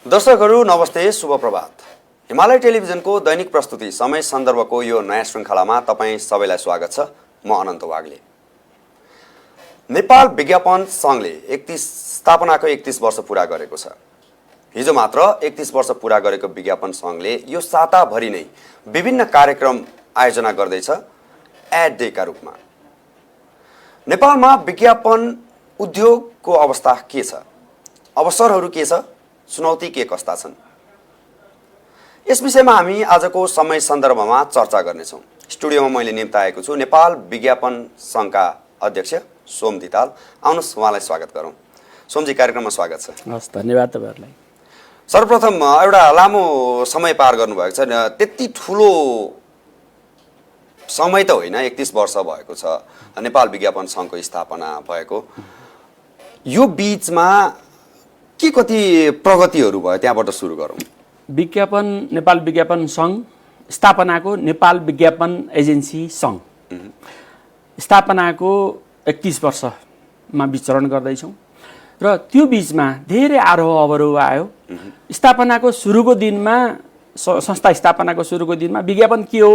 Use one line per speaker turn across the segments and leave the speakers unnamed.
दर्शकहरू नमस्ते, शुभ प्रभात। हिमालय टेलिभिजनको दैनिक प्रस्तुति समय सन्दर्भको यो नयाँ श्रृङ्खलामा तपाईँ सबैलाई स्वागत छ। म अनन्त वाग्ले। नेपाल विज्ञापन सङ्घले स्थापनाको 31 वर्ष पुरा गरेको छ। हिजो मात्र 31 वर्ष पुरा गरेको विज्ञापन सङ्घले यो साताभरि नै विभिन्न कार्यक्रम आयोजना गर्दैछ एड डेका रूपमा। नेपालमा विज्ञापन उद्योगको अवस्था के छ, अवसरहरू के छ, चुनौती के कस्ता छन्, यस विषयमा हामी आजको समय सन्दर्भमा चर्चा गर्नेछौँ। स्टुडियोमा मैले निम्ताएको छु नेपाल विज्ञापन सङ्घका अध्यक्ष सोम धिताल। आउनुहोस्, उहाँलाई स्वागत गरौँ। सोमजी, कार्यक्रममा स्वागत छ।
हस्, धन्यवाद तपाईँहरूलाई।
सर्वप्रथम एउटा लामो समय पार गर्नुभएको छ, त्यति ठुलो समय त होइन, 31 वर्ष भएको छ नेपाल विज्ञापन सङ्घको स्थापना भएको। यो बिचमा के कति प्रगतिहरू भयो, त्यहाँबाट सुरु गरौँ।
नेपाल विज्ञापन सङ्घ स्थापनाको नेपाल विज्ञापन एजेन्सी सङ्घ स्थापनाको 31 वर्षमा विचरण गर्दैछौँ र त्यो बिचमा धेरै आरोह अवरोह आयो। स्थापनाको सुरुको दिनमा, संस्था स्थापनाको सुरुको दिनमा विज्ञापन के हो,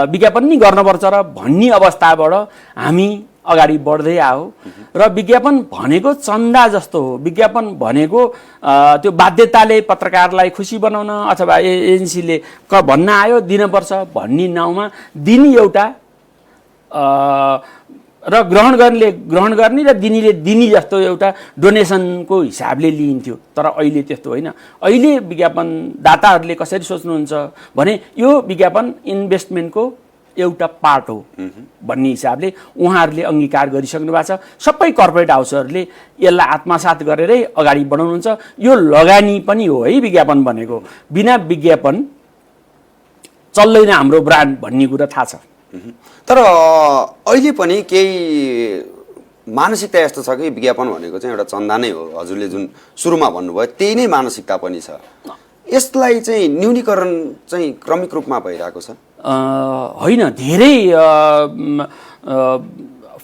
विज्ञापन नि गर्नुपर्छ र भन्ने अवस्थाबाट हामी अगाडि बढ्दै आयो र विज्ञापन भनेको चन्दा जस्तो हो। विज्ञापन भनेको त्यो बाध्यताले पत्रकारलाई खुसी बनाउन अथवा एजेन्सीले भन्न आयो दिनुपर्छ भन्ने नाउँमा दिने एउटा र ग्रहण गर्ने र दिनेले दिने जस्तो एउटा डोनेसनको हिसाबले लिइन्थ्यो। तर अहिले त्यस्तो होइन। अहिले विज्ञापनदाताहरूले कसरी सोच्नुहुन्छ भने यो विज्ञापन इन्भेस्टमेन्टको एउटा पार्ट हो भन्ने हिसाबले उहाँहरूले अङ्गीकार गरिसक्नु भएको छ। सबै कर्पोरेट हाउसहरूले यसलाई आत्मसात गरेरै अगाडि बढाउनुहुन्छ। यो लगानी पनि हो है, विज्ञापन भनेको। बिना विज्ञापन चल्दैन हाम्रो ब्रान्ड भन्ने कुरा थाहा छ।
तर अहिले पनि केही मानसिकता यस्तो छ कि विज्ञापन भनेको चाहिँ एउटा चन्दा नै हो। हजुरले जुन सुरुमा भन्नुभयो त्यही नै मानसिकता पनि छ। यसलाई चाहिँ न्यूनीकरण चाहिँ क्रमिक रूपमा भइरहेको छ
होइन, धेरै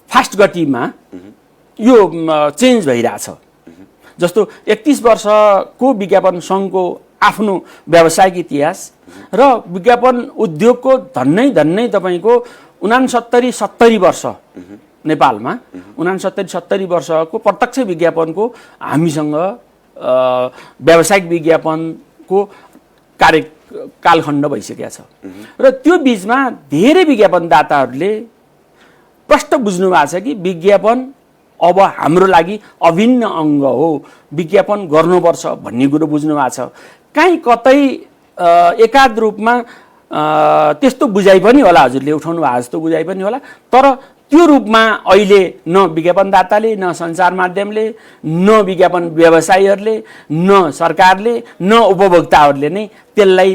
फास्ट गतिमा यो चेन्ज भइरहेछ। जस्तो 31 वर्षको विज्ञापन सङ्घको आफ्नो व्यावसायिक इतिहास र विज्ञापन उद्योगको धन्नै तपाईँको 69-70 वर्ष नेपालमा 69-70 वर्षको प्रत्यक्ष विज्ञापनको हामीसँग व्यावसायिक विज्ञापनको कालखण्ड भइसकेको छ र त्यो बिचमा धेरै विज्ञापनदाताहरूले प्रष्ट बुझ्नु भएको छ कि विज्ञापन अब हाम्रो लागि अभिन्न अङ्ग हो, विज्ञापन गर्नुपर्छ भन्ने कुरो बुझ्नु भएको छ। काहीँ कतै एकाध रूपमा त्यस्तो बुझाइ पनि होला, हजुरले उठाउनु भएको जस्तो बुझाइ पनि होला। तर त्यो रूपमा अहिले न विज्ञापनदाताले, न सञ्चार माध्यमले, न विज्ञापन व्यवसायीहरूले, न सरकारले, न उपभोक्ताहरूले नै त्यसलाई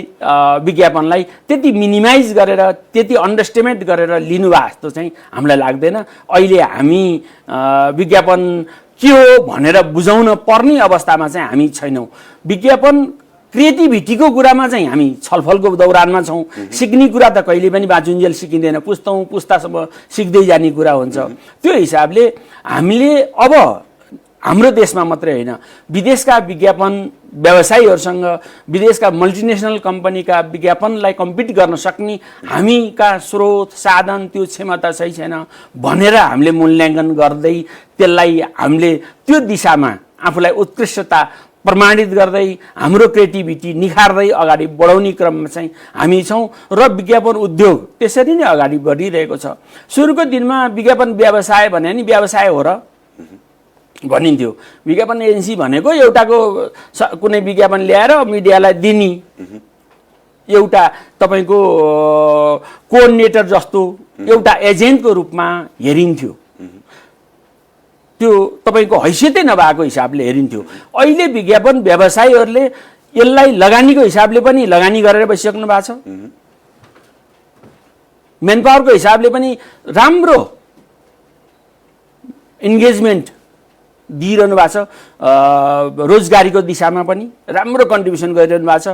विज्ञापनलाई त्यति मिनिमाइज गरेर, त्यति अन्डरस्टिमेट गरेर लिनुभएको जस्तो चाहिँ हामीलाई लाग्दैन। अहिले हामी विज्ञापन के हो भनेर बुझाउन पर्ने अवस्थामा चाहिँ हामी छैनौँ। विज्ञापन क्रिएटिभिटीको कुरामा चाहिँ हामी छलफलको दौरानमा छौँ। सिक्ने कुरा त कहिले पनि बाँचुन्जेल सिकिँदैन, पुस्तासम्म सिक्दै जाने कुरा हुन्छ। त्यो हिसाबले हामीले अब हाम्रो देशमा मात्रै होइन, विदेशका विज्ञापन व्यवसायीहरूसँग, विदेशका मल्टिनेसनल कम्पनीका विज्ञापनलाई कम्पिट गर्न सक्ने हामीका स्रोत साधन, त्यो क्षमता सही छैन भनेर हामीले मूल्याङ्कन गर्दै त्यसलाई हामीले त्यो दिशामा आफूलाई उत्कृष्टता प्रमाणित गर्दै हाम्रो क्रिएटिभिटी निखार्दै अगाडि बढाउने क्रममा चाहिँ हामी छौँ र विज्ञापन उद्योग त्यसरी नै अगाडि बढिरहेको छ। सुरुको दिनमा विज्ञापन व्यवसाय भने नि व्यवसाय हो र भनिन्थ्यो। विज्ञापन एजेन्सी भनेको एउटाको कुनै विज्ञापन ल्याएर मिडियालाई दिने एउटा तपाईँको कोअर्डिनेटर जस्तो एउटा एजेन्टको रूपमा हेरिन्थ्यो। त्यो तपाईँको हैसियतै नभएको हिसाबले हेरिन्थ्यो। अहिले विज्ञापन व्यवसायीहरूले यसलाई लगानीको हिसाबले पनि लगानी गरेर बसिसक्नु भएको छ। म्यानपावरको हिसाबले पनि राम्रो इन्गेजमेन्ट दिइरहनु भएको छ। रोजगारीको दिशामा पनि राम्रो कन्ट्रिब्युसन गरिरहनु भएको छ।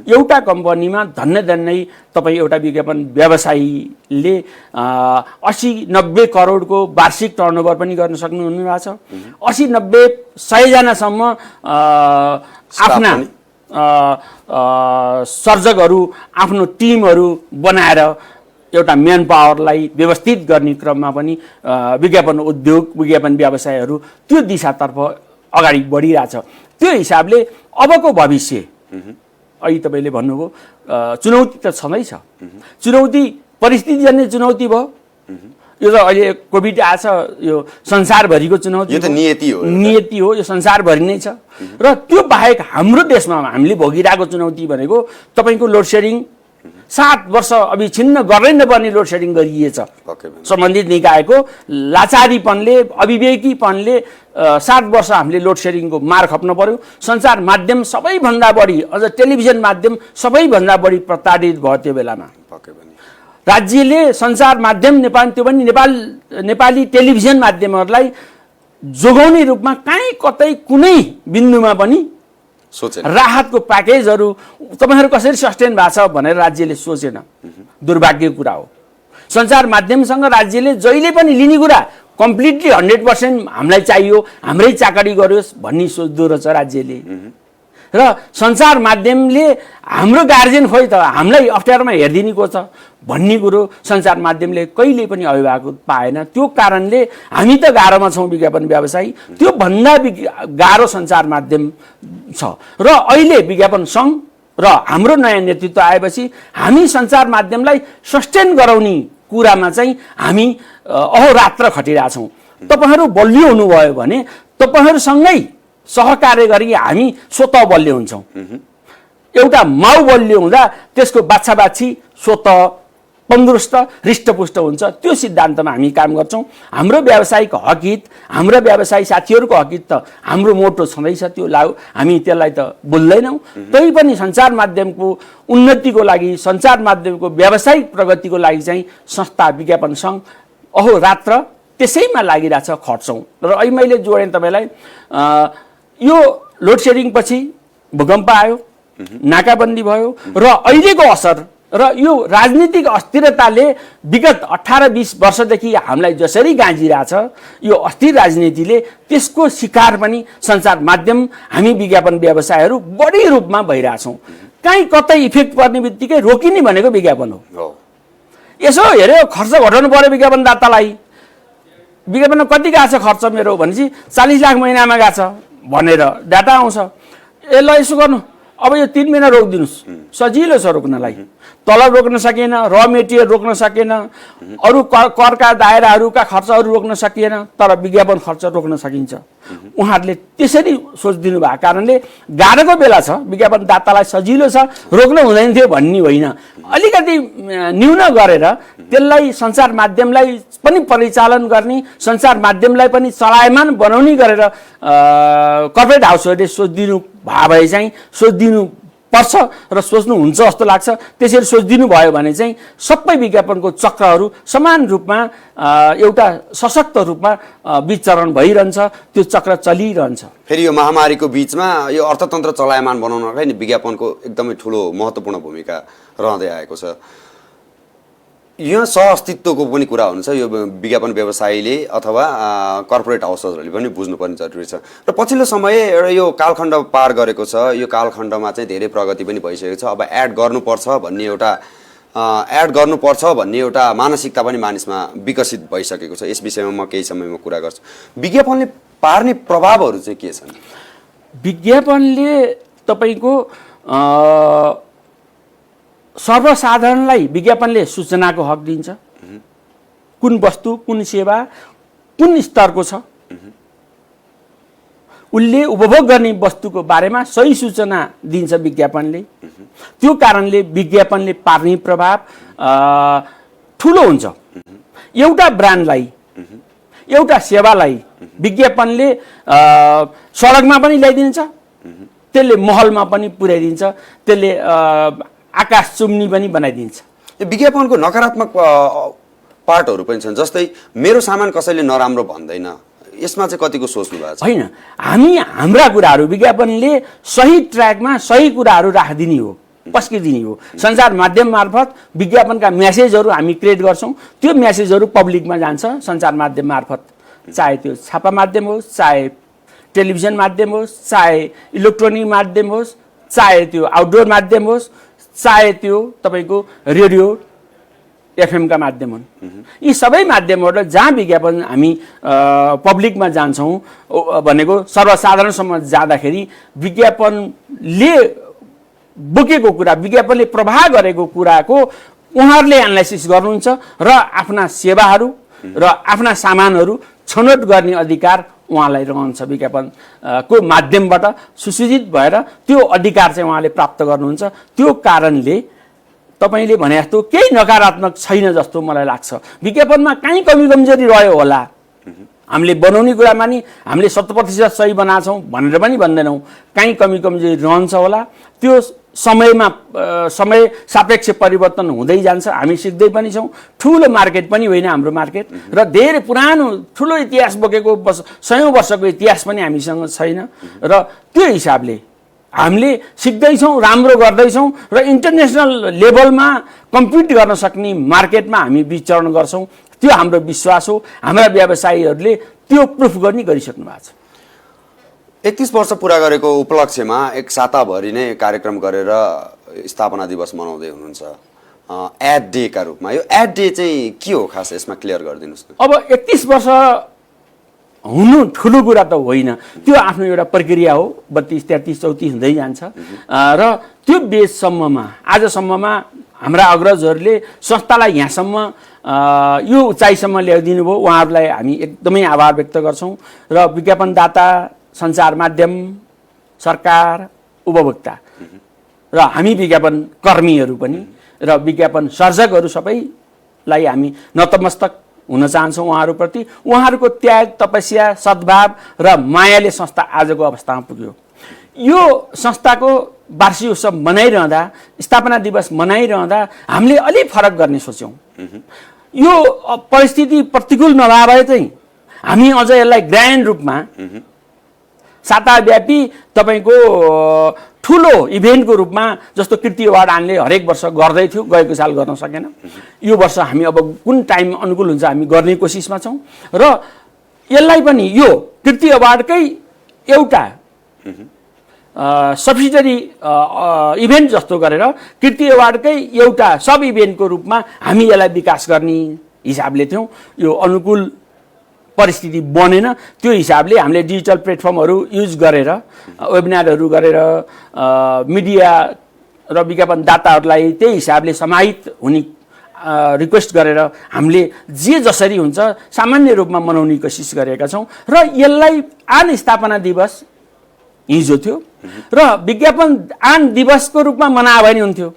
एउटा कम्पनीमा धन्नै तपाईँ एउटा विज्ञापन व्यवसायीले 80-90 करोडको वार्षिक टर्नओभर पनि गर्न सक्नुहुने भएको छ। 80-90-100 जनासम्म आफ्ना सर्जकहरू आफ्नो टिमहरू बनाएर एउटा म्यान पावरलाई व्यवस्थित गर्ने क्रममा पनि विज्ञापन उद्योग विज्ञापन व्यवसायहरू त्यो दिशातर्फ अगाडि बढिरहेछ। त्यो हिसाबले अबको भविष्य अहिले तपाईँले भन्नुभयो चुनौती त छँदैछ। चुनौती परिस्थितिजन्य चुनौती भयो। यो त अहिले कोभिड आछ, यो संसारभरिको चुनौती,
यो त
नियति हो, यो संसारभरि नै छ। र त्यो बाहेक हाम्रो देशमा हामीले भोगिरहेको चुनौती भनेको तपाईँको लोड सेडिङ 7 वर्ष अभिछिन्न गर्नै नपर्ने लोड सेडिङ गरिएछ। सम्बन्धित निकायको लाचारीपनले अविवेकीपनले 7 वर्ष हामीले लोड सेडिङको मार खप्न पर्यो। सञ्चार माध्यम सबैभन्दा बढी, अझ टेलिभिजन माध्यम सबैभन्दा बढी प्रताडित भयो त्यो बेलामा। राज्यले सञ्चार माध्यम त्यो पनि नेपाली टेलिभिजन माध्यमहरूलाई जोगाउने रूपमा कहीँ कतै कुनै बिन्दुमा पनि राहतको प्याकेजहरू तपाईँहरू कसरी सस्टेन भएको छ भनेर राज्यले सोचेन। दुर्भाग्यको कुरा हो। सञ्चार माध्यमसँग राज्यले जहिले पनि लिने कुरा कम्प्लिटली 100% हामीलाई चाहियो, हाम्रै चाकरी गरोस् भन्ने सोच्दो रहेछ राज्यले। र सञ्चार माध्यमले हाम्रो गार्जियन खोइ त हामीलाई अप्ठ्यारोमा हेरिदिने को छ भन्ने कुरो सञ्चार माध्यमले कहिले पनि अभिभावक पाएन। त्यो कारणले हामी त गाह्रोमा छौँ विज्ञापन व्यवसायी, त्यो भन्दा गाह्रो सञ्चार माध्यम छ। र अहिले विज्ञापन सङ्घ र हाम्रो नयाँ नेतृत्व आएपछि हामी सञ्चार माध्यमलाई सस्टेन गराउने कुरामा चाहिँ हामी अहोरात्र खटिरहेछौँ। तपाईँहरू बलियो हुनुभयो भने तपाईँहरूसँगै सहकार्य गरी हामी स्वतः बलियो हुन्छौँ। एउटा माउ बलियो हुँदा त्यसको बाछा बाछी स्वतः तन्दुरुस्त हृष्टपुष्ट हुन्छ। त्यो सिद्धान्तमा हामी काम गर्छौँ। हाम्रो व्यावसायिक हकित, हाम्रो व्यवसायी साथीहरूको हकित त हाम्रो मोटो छँदैछ, त्यो हामी त्यसलाई त बोल्दैनौँ। तै पनि सञ्चार माध्यमको उन्नतिको लागि, सञ्चार माध्यमको व्यावसायिक प्रगतिको लागि चाहिँ संस्था विज्ञापन सङ्घ अहोरात्र त्यसैमा लागिरहेछ, खट्छौँ। र अहिले मैले जोडेँ तपाईँलाई, यो लोड सेडिङ पछि भूकम्प आयो, नाकाबन्दी भयो र अहिलेको असर र यो राजनीतिक अस्थिरताले विगत 18-20 वर्षदेखि हामीलाई जसरी गाँजिरहेछ, यो अस्थिर राजनीतिले त्यसको शिकार पनि सञ्चार माध्यम हामी विज्ञापन व्यवसायहरू बढी रूपमा भइरहेछौँ। कहीँ कतै इफेक्ट पर्ने बित्तिकै रोकिने भनेको विज्ञापन हो। यसो हेऱ्यो खर्च घटाउनु पर्यो विज्ञापनदातालाई, विज्ञापनमा कति गएको छ खर्च मेरो भनेपछि 40 लाख महिनामा गएको छ भनेर डाटा आउँछ। ए ल यसो गर्नु, अब यो 3 महिना रोकिदिनुहोस्, सजिलो छ रोक्नलाई। तलब रोक्न सकिएन, र मेटेरियल रोक्न सकिएन, अरू करका दायराहरूका खर्चहरू रोक्न सकिएन, तर विज्ञापन खर्च रोक्न सकिन्छ। उहाँहरूले त्यसरी सोचिदिनु भएको कारणले गाह्रोको बेला छ, विज्ञापनदातालाई सजिलो छ, रोक्न हुँदैन थियो भन्ने होइन। अलिकति न्यून गरेर त्यसलाई सञ्चार माध्यमलाई पनि परिचालन गर्ने, सञ्चार माध्यमलाई पनि चलायमान बनाउने गरेर कर्पोरेट हाउसहरूले सोचिदिनु भए भए चाहिँ सोचिदिनु पर्छ र सोच्नुहुन्छ जस्तो लाग्छ। त्यसरी सोचिदिनु भयो भने चाहिँ सबै विज्ञापनको चक्रहरू समान रूपमा एउटा सशक्त रूपमा विचरण भइरहन्छ, त्यो चक्र चलिरहन्छ।
फेरि यो महामारीको बिचमा यो अर्थतन्त्र चलायमान बनाउनलाई नि विज्ञापनको एकदमै ठुलो महत्त्वपूर्ण भूमिका रहँदै आएको छ। यहाँ सहअस्तित्वको पनि कुरा हुन्छ, यो विज्ञापन व्यवसायीले अथवा कर्पोरेट हाउसहरूले पनि बुझ्नुपर्ने जरुरी छ। र पछिल्लो समय एउटा यो कालखण्ड पार गरेको छ, यो कालखण्डमा चाहिँ धेरै प्रगति पनि भइसकेको छ। अब एड गर्नुपर्छ भन्ने एउटा मानसिकता पनि मानिसमा विकसित भइसकेको छ। यस विषयमा म केही समयमा कुरा गर्छु। विज्ञापनले पार्ने प्रभावहरू चाहिँ के छन्?
विज्ञापनले तपाईँको सर्वसाधारणलाई विज्ञापनले सूचनाको हक दिन्छ। कुन वस्तु, कुन सेवा, कुन स्तरको छ, उसले उपभोग गर्ने वस्तुको बारेमा सही सूचना दिन्छ विज्ञापनले। त्यो कारणले विज्ञापनले पार्ने प्रभाव ठुलो हुन्छ। एउटा ब्रान्डलाई, एउटा सेवालाई विज्ञापनले सडकमा पनि ल्याइदिन्छ, त्यसले महलमा पनि पुर्याइदिन्छ, त्यसले आकाश चुम्नी पनि बनाइदिन्छ।
विज्ञापनको नकारात्मक पार्टहरू पनि छन्, जस्तै मेरो सामान कसैले नराम्रो भन्दैन, यसमा चाहिँ कतिको सोच्नु भएको छ?
होइन, हामी हाम्रा कुराहरू विज्ञापनले सही ट्र्याकमा सही कुराहरू राखिदिने हो, पस्किदिने हो। सञ्चार माध्यम मार्फत विज्ञापनका म्यासेजहरू हामी क्रिएट गर्छौँ, त्यो म्यासेजहरू पब्लिकमा जान्छ सञ्चार माध्यम मार्फत, चाहे त्यो छापा माध्यम होस्, चाहे टेलिभिजन माध्यम होस्, चाहे इलेक्ट्रोनिक माध्यम होस्, चाहे त्यो आउटडोर माध्यम होस्, चाहे त्यो तपाईँको रेडियो एफएमका माध्यम हुन्। यी सबै माध्यमबाट जहाँ विज्ञापन हामी पब्लिकमा जान्छौँ भनेको सर्वसाधारणसम्म जाँदाखेरि विज्ञापनले बोकेको कुरा, विज्ञापनले प्रभाव गरेको कुराको उहाँहरूले एनालाइसिस गर्नुहुन्छ र आफ्ना सेवाहरू र आफ्ना सामानहरू छनौट गर्ने अधिकार उहाँलाई रहन्छ। विज्ञापन को माध्यमबाट सुसूचित भएर त्यो अधिकार चाहिँ उहाँले प्राप्त गर्नुहुन्छ। त्यो कारणले तपाईँले भने जस्तो केही नकारात्मक छैन जस्तो मलाई लाग्छ। विज्ञापनमा कहीँ कमी कमजोरी रह्यो होला, हामीले बनाउने कुरामा नि हामीले 100% सही बनाएछौँ भनेर पनि भन्दैनौँ, कहीँ कमी कमजोरी रहन्छ होला। त्यो समय सापेक्ष परिवर्तन हुँदै जान्छ, हामी सिक्दै पनि छौँ। ठुलो मार्केट पनि होइन हाम्रो मार्केट, र धेरै पुरानो ठुलो इतिहास बोकेको सयौँ वर्षको इतिहास पनि हामीसँग छैन, र त्यो हिसाबले हामीले सिक्दैछौँ, राम्रो गर्दैछौँ र इन्टरनेसनल लेभलमा कम्पिट गर्न सक्ने मार्केटमा हामी विचरण गर्छौँ। त्यो हाम्रो विश्वास हो। हाम्रा व्यवसायीहरूले त्यो प्रुफ गर्ने गरिसक्नु भएको छ।
31 वर्ष पुरा गरेको उपलक्ष्यमा एक साताभरि नै कार्यक्रम गरेर स्थापना दिवस मनाउँदै हुनुहुन्छ एड डे का रूपमा। यो एड डे चाहिँ के हो खास, यसमा क्लियर गरिदिनुहोस् न।
अब 31 वर्ष हुनु ठुलो कुरा त होइन, त्यो आफ्नो एउटा प्रक्रिया हो। 32, 33, 34 हुँदै जान्छ र त्यो बेससम्ममा आजसम्ममा हाम्रा अग्रजहरूले संस्थालाई यहाँसम्म यो उचाइसम्म ल्याइदिनु भयो। उहाँहरूलाई हामी एकदमै आभार व्यक्त गर्छौँ। र विज्ञापनदाता, सञ्चार माध्यम, सरकार, उपभोक्ता र हामी विज्ञापन कर्मीहरू पनि र विज्ञापन सर्जकहरू सबैलाई हामी नतमस्तक हुन चाहन्छौँ उहाँहरूप्रति। उहाँहरूको त्याग, तपस्या, सद्भाव र मायाले संस्था आजको अवस्थामा पुग्यो। यो संस्थाको वार्षिक उत्सव मनाइरहँदा, स्थापना दिवस मनाइरहँदा हामीले अलि फरक गर्ने सोच्यौँ। यो परिस्थिति प्रतिकूल नभए चाहिँ हामी अझ यसलाई ग्रान्ड रूपमा साताव्यापी तपाईँको ठुलो इभेन्टको रूपमा, जस्तो कृति अवार्ड हामीले हरेक वर्ष गर्दै थियो, गएको साल गर्न सकेन। यो वर्ष हामी अब कुन टाइम अनुकूल हुन्छ हामी गर्ने कोसिसमा छौँ। र यसलाई पनि यो कृति अवार्डकै एउटा सब्सिडरी इभेन्ट जस्तो गरेर कृति अवार्डकै एउटा सब इभेन्टको रूपमा हामी यसलाई विकास गर्ने हिसाबले थियौँ। यो अनुकूल परिस्थिति बनेन। त्यो हिसाबले हामीले डिजिटल प्लेटफर्महरू युज गरेर, वेबिनारहरू गरेर मिडिया र विज्ञापनदाताहरूलाई त्यही हिसाबले समाहित हुने रिक्वेस्ट गरेर हामीले जे जसरी हुन्छ सामान्य रूपमा मनाउने कोसिस गरेका छौँ। र यसलाई आन स्थापना दिवस हिजो थियो र विज्ञापन आन दिवसको रूपमा मनायो भने हुन्थ्यो।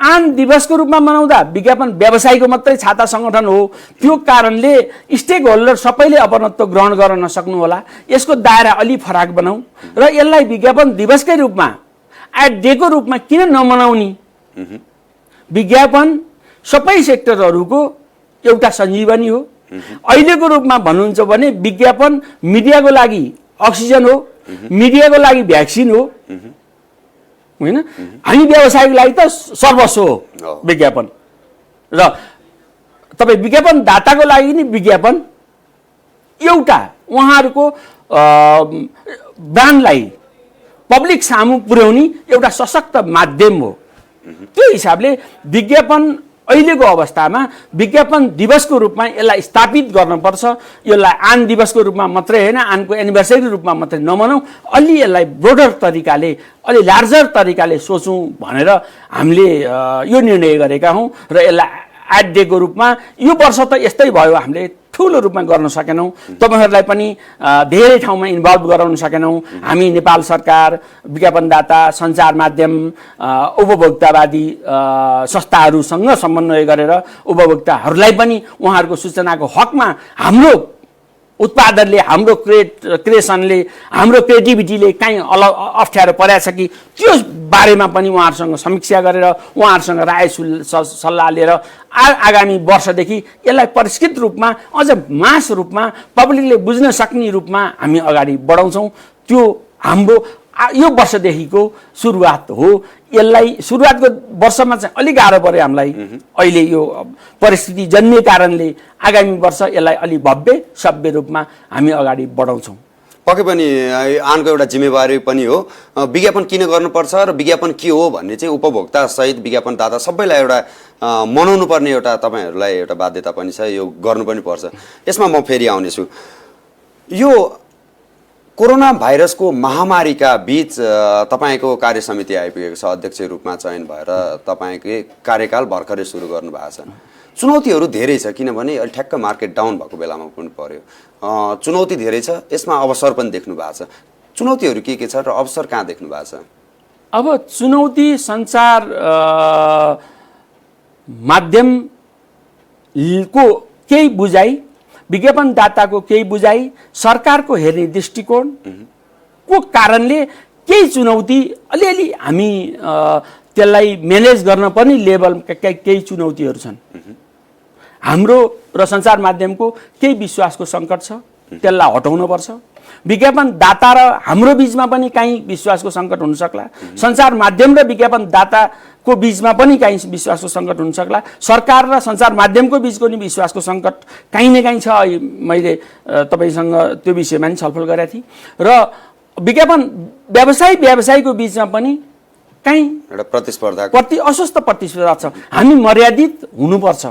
आन दिवसको रूपमा मनाउँदा विज्ञापन व्यवसायको मात्रै छाता सङ्गठन हो। त्यो कारणले स्टेक होल्डर सबैले अपनत्व ग्रहण गर्न नसक्नु होला। यसको दायरा अलि फरक बनाऊ र यसलाई विज्ञापन दिवसकै रूपमा, एड डेको रूपमा किन नमनाउने? विज्ञापन सबै सेक्टरहरूको एउटा सञ्जीवनी हो। अहिलेको रूपमा भन्नुहुन्छ भने विज्ञापन मिडियाको लागि अक्सिजन हो, मिडियाको लागि भ्याक्सिन हो, होइन? हामी व्यवसायको लागि त सर्वस्व हो विज्ञापन। र तपाईँ विज्ञापनदाताको लागि नि विज्ञापन एउटा उहाँहरूको ब्रान्डलाई पब्लिक सामु पुर्याउने एउटा सशक्त माध्यम हो। त्यो हिसाबले विज्ञापन अहिलेको अवस्थामा विज्ञापन दिवसको रूपमा यसलाई स्थापित गर्नुपर्छ। यसलाई आन दिवसको रूपमा मात्रै होइन, आनको एनिभर्सरी रूपमा मात्रै नमनाऊ, अलि यसलाई ब्रोडर तरिकाले, अलि लार्जर तरिकाले सोचौँ भनेर हामीले यो निर्णय गरेका हौँ। र यसलाई एड डेको रूपमा यो वर्ष त यस्तै भयो, हामीले ठुलो रूपमा गर्न सकेनौँ। तपाईँहरूलाई पनि धेरै ठाउँमा इन्भल्भ गराउन सकेनौँ। हामी नेपाल सरकार, विज्ञापनदाता, सञ्चार माध्यम, उपभोक्तावादी संस्थाहरूसँग समन्वय गरेर उपभोक्ताहरूलाई पनि उहाँहरूको सूचनाको हकमा हाम्रो उत्पादनले, हाम्रो क्रिएसनले, हाम्रो क्रिएटिभिटीले कहीँ अप्ठ्यारो परेछ कि त्यो बारेमा पनि उहाँहरूसँग समीक्षा गरेर, उहाँहरूसँग राय सल्लाह लिएर आगामी वर्षदेखि यसलाई परिष्कृत रूपमा, अझ मास रूपमा, पब्लिकले बुझ्न सक्ने रूपमा हामी अगाडि बढाउँछौँ। त्यो हाम्रो यो वर्षदेखिको सुरुवात हो। यसलाई सुरुवातको वर्षमा चाहिँ अलिक गाह्रो पर्यो हामीलाई, अहिले यो परिस्थिति जन्मिए कारणले। आगामी वर्ष यसलाई अलि भव्य सभ्य रूपमा हामी अगाडि बढाउँछौँ।
पक्कै पनि आनको एउटा जिम्मेवारी पनि हो। विज्ञापन किन गर्नुपर्छ र विज्ञापन के हो भन्ने चाहिँ उपभोक्ता सहित विज्ञापनदाता सबैलाई एउटा मनाउनु पर्ने एउटा तपाईँहरूलाई एउटा बाध्यता पनि छ, यो गर्नु पनि पर्छ। यसमा म फेरि आउनेछु। यो कोरोना भाइरसको महामारीका बीच तपाईँको कार्य समिति आइपुगेको छ, अध्यक्ष रूपमा चयन भएर तपाईँकै कार्यकाल भर्खरै सुरु गर्नुभएको छ। चुनौतीहरू धेरै छ, किनभने अहिले ठ्याक्क मार्केट डाउन भएको बेलामा पनि पर्यो। चुनौती धेरै छ, यसमा अवसर पनि देख्नु भएको छ। चुनौतीहरू के छ र अवसर कहाँ देख्नु भएको छ?
अब चुनौती सञ्चार माध्यमको केही बुझाइ, विज्ञापनदाताको केही बुझाइ, सरकारको हेर्ने दृष्टिकोणको कारणले केही चुनौती अलिअलि हामी त्यसलाई म्यानेज गर्न पनि लेभलका केही चुनौतीहरू छन्। हाम्रो र सञ्चार माध्यमको केही विश्वासको सङ्कट छ, त्यसलाई हटाउनुपर्छ। विज्ञापनदाता र हाम्रो बिचमा पनि काहीँ विश्वासको सङ्कट हुन सक्ला, सञ्चार माध्यम र विज्ञापनदाताको बिचमा पनि काहीँ विश्वासको सङ्कट हुन सक्ला, सरकार र सञ्चार माध्यमको बिचको नि विश्वासको सङ्कट काहीँ न काहीँ छ। मैले तपाईँसँग त्यो विषयमा नि छलफल गरेका थिएँ र विज्ञापन व्यवसायीको बिचमा पनि काहीँ
एउटा प्रतिस्पर्धा
अस्वस्थ प्रतिस्पर्धा छ। हामी मर्यादित हुनुपर्छ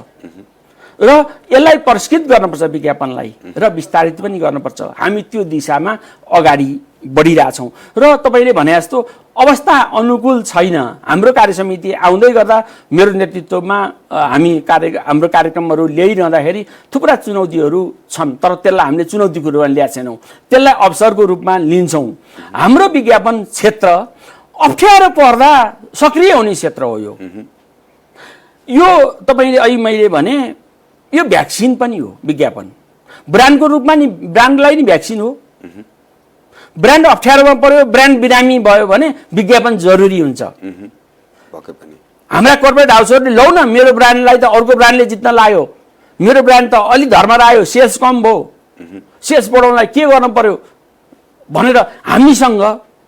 र यसलाई परिष्कृत गर्नुपर्छ विज्ञापनलाई र विस्तारित पनि गर्नुपर्छ। हामी त्यो दिशामा अगाडि बढिरहेछौँ र तपाईँले भने जस्तो अवस्था अनुकूल छैन। हाम्रो कार्यसमिति आउँदै गर्दा मेरो नेतृत्वमा हाम्रो कार्यक्रमहरू ल्याइरहँदाखेरि थुप्रा चुनौतीहरू छन्, तर त्यसलाई हामीले चुनौतीको रूपमा ल्याएको छैनौँ, त्यसलाई अवसरको रूपमा लिन्छौँ। हाम्रो विज्ञापन क्षेत्र अप्ठ्यारो पर्दा सक्रिय हुने क्षेत्र हो। यो तपाईँले अहिले मैले भने यो भ्याक्सिन पनि हो। विज्ञापन ब्रान्डको रूपमा नि ब्रान्डलाई नि भ्याक्सिन हो। ब्रान्ड अप्ठ्यारोमा पर्यो, ब्रान्ड बिरामी भयो भने विज्ञापन जरुरी हुन्छ। हाम्रा कर्पोरेट हाउसहरूले लौ न मेरो ब्रान्डलाई त अर्को ब्रान्डले जित्न लाग्यो, मेरो ब्रान्ड त अलि धर्मरा आयो, सेल्स कम भयो, सेल्स बढाउनलाई के गर्नु पर्यो भनेर हामीसँग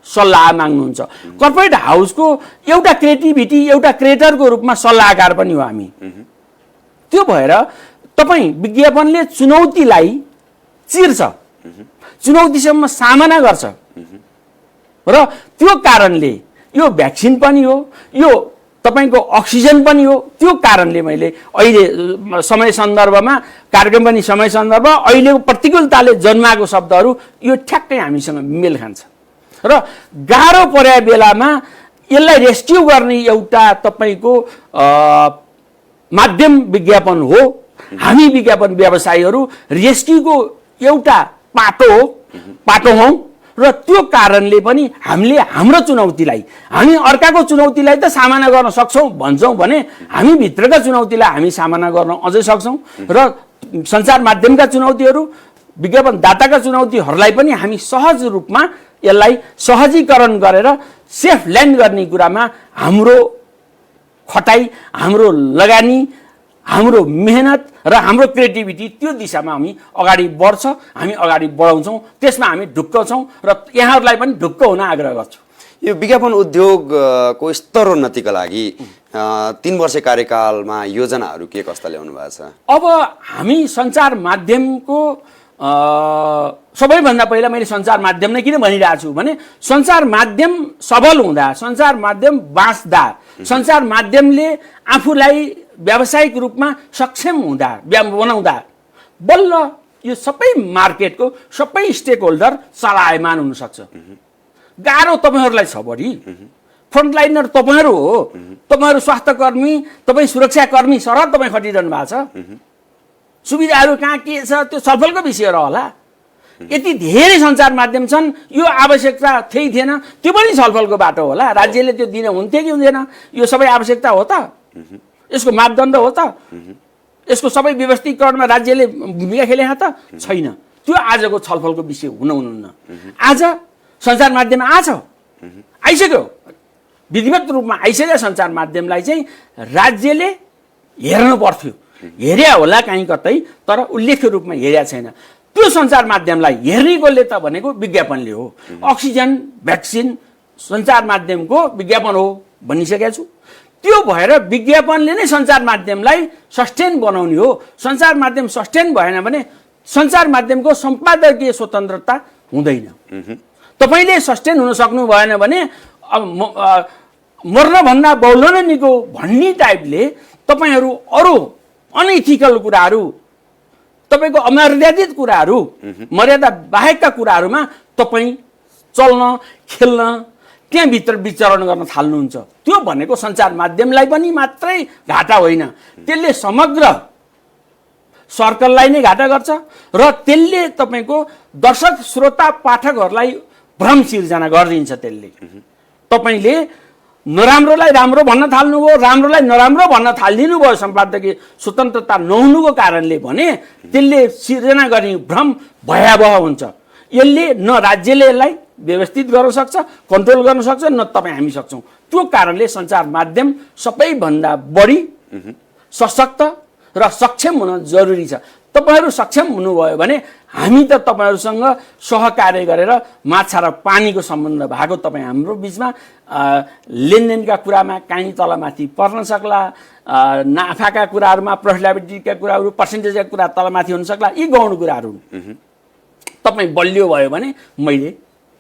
सल्लाह माग्नुहुन्छ। कर्पोरेट हाउसको एउटा क्रिएटिभिटी, एउटा क्रिएटरको रूपमा सल्लाहकार पनि हो हामी। त्यो भएर तपाईँ विज्ञापनले चुनौतीलाई चिर्छ, चुनौतीसम्म सामना गर्छ र त्यो कारणले यो भ्याक्सिन पनि हो, यो तपाईँको अक्सिजन पनि हो। त्यो कारणले मैले अहिले समय सन्दर्भमा कार्यक्रम पनि समय सन्दर्भ अहिलेको प्रतिकूलताले जन्माएको शब्दहरू यो ठ्याक्कै हामीसँग मेल खान्छ र गाह्रो परेको बेलामा यसलाई रेस्क्यु गर्ने एउटा तपाईँको माध्यम विज्ञापन हो। हामी विज्ञापन व्यवसायीहरू रेस्क्युको एउटा पाटो हौँ र त्यो कारणले पनि हामीले हाम्रो चुनौतीलाई, हामी अर्काको चुनौतीलाई त सामना गर्न सक्छौँ भन्छौँ भने हामी भित्रका चुनौतीलाई हामी सामना गर्न अझै सक्छौँ र सञ्चार माध्यमका चुनौतीहरू, विज्ञापनदाताका चुनौतीहरूलाई पनि हामी सहज रूपमा यसलाई सहजीकरण गरेर सेफ ल्यान्ड गर्ने कुरामा हाम्रो खटाइ, हाम्रो लगानी, हाम्रो मेहनत र हाम्रो क्रिएटिभिटी त्यो दिशामा हामी अगाडि बढ्छ, हामी अगाडि बढाउँछौँ। त्यसमा हामी ढुक्क छौँ र यहाँहरूलाई पनि ढुक्क हुन आग्रह गर्छु।
यो विज्ञापन उद्योगको स्तरोन्नतिका लागि 3 वर्ष कार्यकालमा योजनाहरू के कस्ता ल्याउनु भएको छ?
अब हामी सञ्चार माध्यमको सबैभन्दा पहिला मैले सञ्चार माध्यम नै किन भनिरहेको छु भने सञ्चार माध्यम सबल हुँदा, सञ्चार माध्यम बाँच्दा, सञ्चार माध्यमले आफूलाई व्यावसायिक रूपमा सक्षम हुँदा बनाउँदा बल्ल यो सबै मार्केटको सबै स्टेक होल्डर चलायमान हुन सक्छ। गाह्रो तपाईँहरूलाई छ बढी, फ्रन्टलाइनर तपाईँहरू हो, तपाईँहरू स्वास्थ्यकर्मी, तपाईँ सुरक्षाकर्मी सरह तपाईँ खटिरहनु भएको छ। सुविधाहरू कहाँ के छ त्यो छलफलको विषय होला। यति धेरै सञ्चार माध्यम छन्, यो आवश्यकता थिएन, त्यो पनि छलफलको बाटो होला। राज्यले त्यो दिन हुन्थ्यो कि हुँदैन, यो सबै आवश्यकता हो त, यसको मापदण्ड हो त, यसको सबै व्यवस्थीकरणमा राज्यले भूमिका खेले त छैन। त्यो आजको छलफलको विषय हुनुहुन्न। आज सञ्चार माध्यम आइसक्यो, विधिवत रूपमा आइसक्यो। सञ्चार माध्यमलाई चाहिँ राज्यले हेर्नु पर्थ्यो, हेर्या होला कहीँ कतै, तर उल्लेख्य रूपमा हेर्या छैन। त्यो सञ्चार माध्यमलाई हेर्ने कसले त भनेको विज्ञापनले हो। अक्सिजन, भ्याक्सिन सञ्चार माध्यमको विज्ञापन हो भनिसकेको छु। त्यो भएर विज्ञापनले नै सञ्चार माध्यमलाई सस्टेन बनाउने हो। सञ्चार माध्यम सस्टेन भएन भने सञ्चार माध्यमको सम्पादकीय स्वतन्त्रता हुँदैन। तपाईँले सस्टेन हुन सक्नु भएन भने अब मर्नभन्दा बौलन निको भन्ने टाइपले तपाईँहरू अरू अनइथिकल कुराहरू, तपाईँको अमर्यादित कुराहरू, मर्यादा बाहेकका कुराहरूमा तपाईँ चल्न खेल्न त्यहाँभित्र विचरण गर्न थाल्नुहुन्छ। त्यो भनेको सञ्चार माध्यमलाई पनि मात्रै घाटा होइन, त्यसले समग्र सर्कललाई नै घाटा गर्छ र त्यसले तपाईँको दर्शक श्रोता पाठकहरूलाई भ्रम सिर्जना गरिदिन्छ। त्यसले तपाईँले नराम्रोलाई राम्रो भन्न थाल्नुभयो, राम्रोलाई नराम्रो भन्न थालिदिनु भयो सम्पादकीय स्वतन्त्रता नहुनुको कारणले भने त्यसले सिर्जना गर्ने भ्रम भयावह हुन्छ। यसले न राज्यले यसलाई व्यवस्थित गर्न सक्छ, कन्ट्रोल गर्न सक्छ, न तपाईँ हामी सक्छौँ। त्यो कारणले सञ्चार माध्यम सबैभन्दा बढी सशक्त र सक्षम हुन जरुरी छ। तपाईँहरू सक्षम हुनुभयो भने हामी त तपाईँहरूसँग सहकार्य गरेर माछा र पानीको सम्बन्ध भएको तपाईँ हाम्रो बिचमा लेनदेनका कुरामा काहीँ तलमाथि पर्न सक्ला, नाफाका कुराहरूमा प्रफिटेबिलिटीका कुराहरू, पर्सेन्टेजका कुरा तलमाथि हुन सक्ला। यी गौण कुराहरू तपाईँ बलियो भयो भने मैले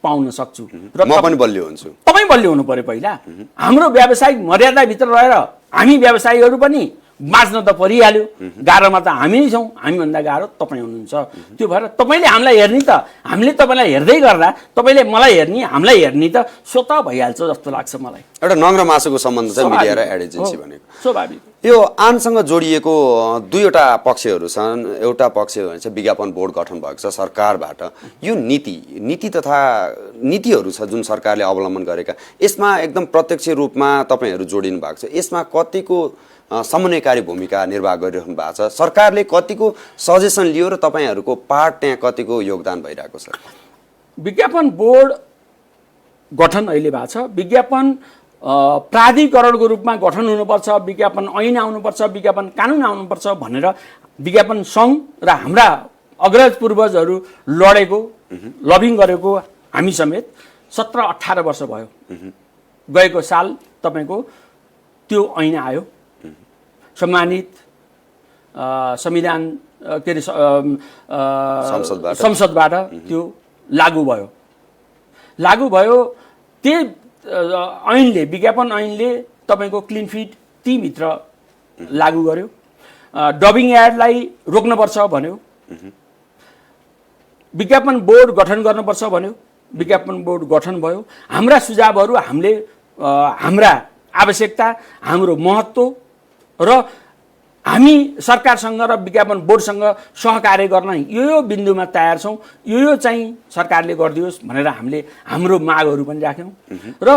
पाउन सक्छु
र म पनि बलियो हुन्छु।
तपाईँ बलियो हुनु पर्यो पहिला। हाम्रो व्यावसायिक मर्यादाभित्र रहेर हामी व्यवसायीहरू पनि बाँच्न त परिहाल्यो। गाह्रोमा त हामी नै छौँ, हामीभन्दा गाह्रो तपाईँ हुनुहुन्छ। त्यो भएर तपाईँले हामीलाई हेर्ने त, हामीले तपाईँलाई हेर्दै गर्दा तपाईँले मलाई हेर्ने, हामीलाई हेर्ने त स्वतः भइहाल्छ जस्तो लाग्छ मलाई।
एउटा नङ र मासुको सम्बन्ध छ मिडिया र एड एजेन्सी भनेको।
स्वाभाविक।
यो आनसँग जोडिएको दुईवटा पक्षहरू छन्। एउटा पक्ष भन्छ विज्ञापन बोर्ड गठन भएको छ सरकारबाट। यो नीति तथा नीतिहरू छ जुन सरकारले अवलम्बन गरेका, यसमा एकदम प्रत्यक्ष रूपमा तपाईँहरू जोडिनु भएको छ। यसमा कतिको समन्वयकारी भूमिका निर्वाह गरिरहनु भएको छ? सरकारले कतिको सजेसन लियो र तपाईँहरूको पार्ट त्यहाँ कतिको योगदान भइरहेको छ?
विज्ञापन बोर्ड गठन अहिले भएको छ। विज्ञापन प्राधिकरणको रूपमा गठन हुनुपर्छ, विज्ञापन ऐन आउनुपर्छ, विज्ञापन कानुन आउनुपर्छ भनेर विज्ञापन सङ्घ र हाम्रा अग्रज पूर्वजहरू लडेको, लबिङ गरेको हामी समेत 17-18 वर्ष भयो। गएको साल तपाईँको त्यो ऐन आयो, सम्मानित संविधान के अरे संसदबाट त्यो लागू भयो। त्यो ऐनले, विज्ञापन ऐनले तपाईँको क्लिन फिड तीभित्र लागू गर्यो। डबिङ एडलाई रोक्नुपर्छ भन्यो, विज्ञापन बोर्ड गठन गर्नुपर्छ भन्यो, विज्ञापन बोर्ड गठन भयो। हाम्रा सुझावहरू हामीले हाम्रा आवश्यकता, हाम्रो महत्त्व र हामी सरकारसँग र विज्ञापन बोर्डसँग सहकार्य गर्न यो बिन्दुमा तयार छौँ, यो चाहिँ सरकारले गरिदियोस् भनेर हामीले हाम्रो मागहरू पनि राख्यौँ र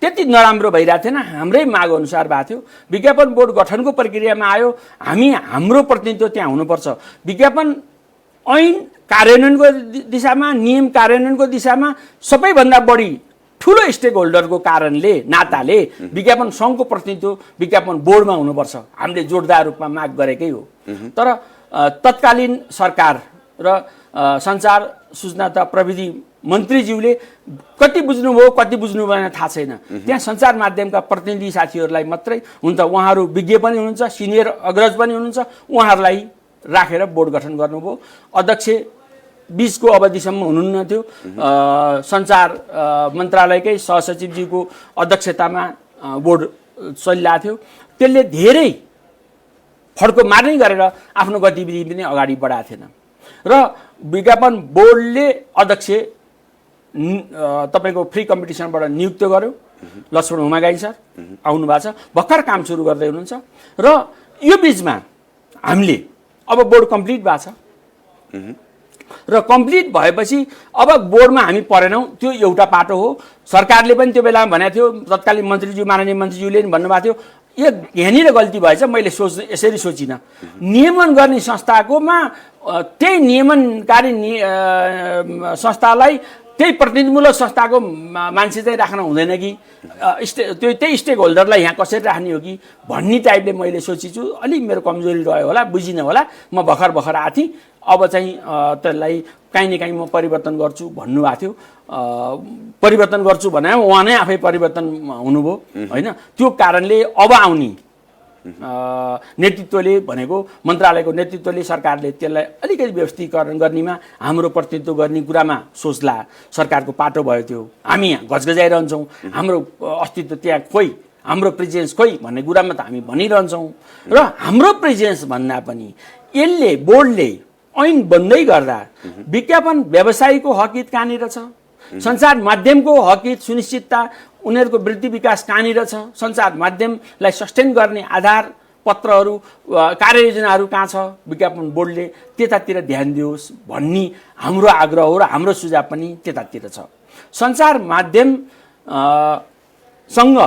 त्यति नराम्रो भइरहेको थिएन, हाम्रै माग अनुसार भएको थियो। विज्ञापन बोर्ड गठनको प्रक्रियामा आयो, हामी हाम्रो प्रतिनिधित्व त्यहाँ हुनुपर्छ। विज्ञापन ऐन कार्यान्वयनको दिशामा, नियम कार्यान्वयनको दिशामा सबैभन्दा बढी ठुलो स्टेक होल्डरको कारणले नाताले विज्ञापन सङ्घको प्रतिनिधित्व विज्ञापन बोर्डमा हुनुपर्छ, हामीले जोडदार रूपमा माग गरेकै हो। तर तत्कालीन सरकार र सञ्चार सूचना तथा प्रविधि मन्त्रीज्यूले कति बुझ्नुभयो कति बुझ्नु भएन थाहा छैन। त्यहाँ सञ्चार माध्यमका प्रतिनिधि साथीहरूलाई मात्रै हुन्छ, उहाँहरू विज्ञ पनि हुनुहुन्छ, सिनियर अग्रज पनि हुनुहुन्छ, उहाँहरूलाई राखेर बोर्ड गठन गर्नुभयो। अध्यक्ष बीचको अवधिसम्म हुनुहुन्न थियो। सञ्चार मन्त्रालयकै सहसचिवजीको अध्यक्षतामा बोर्ड चलिरहेको थियो। त्यसले धेरै फड्को मार्ने गरेर आफ्नो गतिविधि पनि अगाडि बढाएको थिएन र विज्ञापन बोर्डले अध्यक्ष तपाईँको फ्री कम्पिटिसनबाट नियुक्त गर्यो। लक्ष्मण हुमागाई सर आउनु भएको छ, भर्खर काम सुरु गर्दै हुनुहुन्छ र यो बिचमा हामीले अब बोर्ड कम्प्लिट भएको छ र कम्प्लिट भएपछि अब बोर्डमा हामी परेनौँ। त्यो एउटा पाटो हो। सरकारले पनि त्यो बेलामा भनेको थियो, तत्कालीन मन्त्रीज्यू माननीय मन्त्रीज्यूले पनि भन्नुभएको थियो यो यहाँनिर गल्ती भएछ, मैले यसरी सोचिनँ। नियमन गर्ने संस्थाकोमा त्यही नियमनकारी संस्थालाई त्यही प्रतिनिधिमूलक संस्थाको मान्छे चाहिँ राख्न हुँदैन कि त्यही स्टेक होल्डरलाई यहाँ कसरी राख्ने हो कि भन्ने टाइपले मैले सोचेछु। अलिक मेरो कमजोरी रह्यो होला, बुझिनँ होला। म भर्खर आएको थिएँ, अब चाहिँ त्यसलाई काहीँ न काहीँ म परिवर्तन गर्छु भन्नुभएको थियो। परिवर्तन गर्छु भने उहाँ नै आफै परिवर्तन हुनुभयो होइन। त्यो कारणले अब आउने नेतृत्वले भनेको मन्त्रालयको नेतृत्वले सरकारले त्यसलाई अलिकति व्यवस्थीकरण गर्नेमा हाम्रो प्रतिनिधित्व गर्ने कुरामा सोच्ला सरकारको पाटो भयो त्यो हामी यहाँ गजगजाइरहन्छौँ हाम्रो अस्तित्व त्यहाँ खोइ हाम्रो प्रेजेन्स खोइ भन्ने कुरामा त हामी भनिरहन्छौँ र हाम्रो प्रेजेन्स भन्दा पनि यसले बोर्डले ऐन बन्दै गर्दा विज्ञापन व्यवसायीको हकित कहाँनिर छ सञ्चार माध्यमको हकित सुनिश्चितता उनीहरूको वृद्धि विकास कहाँनिर छ सञ्चार माध्यमलाई सस्टेन गर्ने आधार पत्रहरू कार्ययोजनाहरू कहाँ छ विज्ञापन बोर्डले त्यतातिर ध्यान दियोस् भन्ने हाम्रो आग्रह हो र हाम्रो सुझाव पनि त्यतातिर छ सञ्चार माध्यम सँग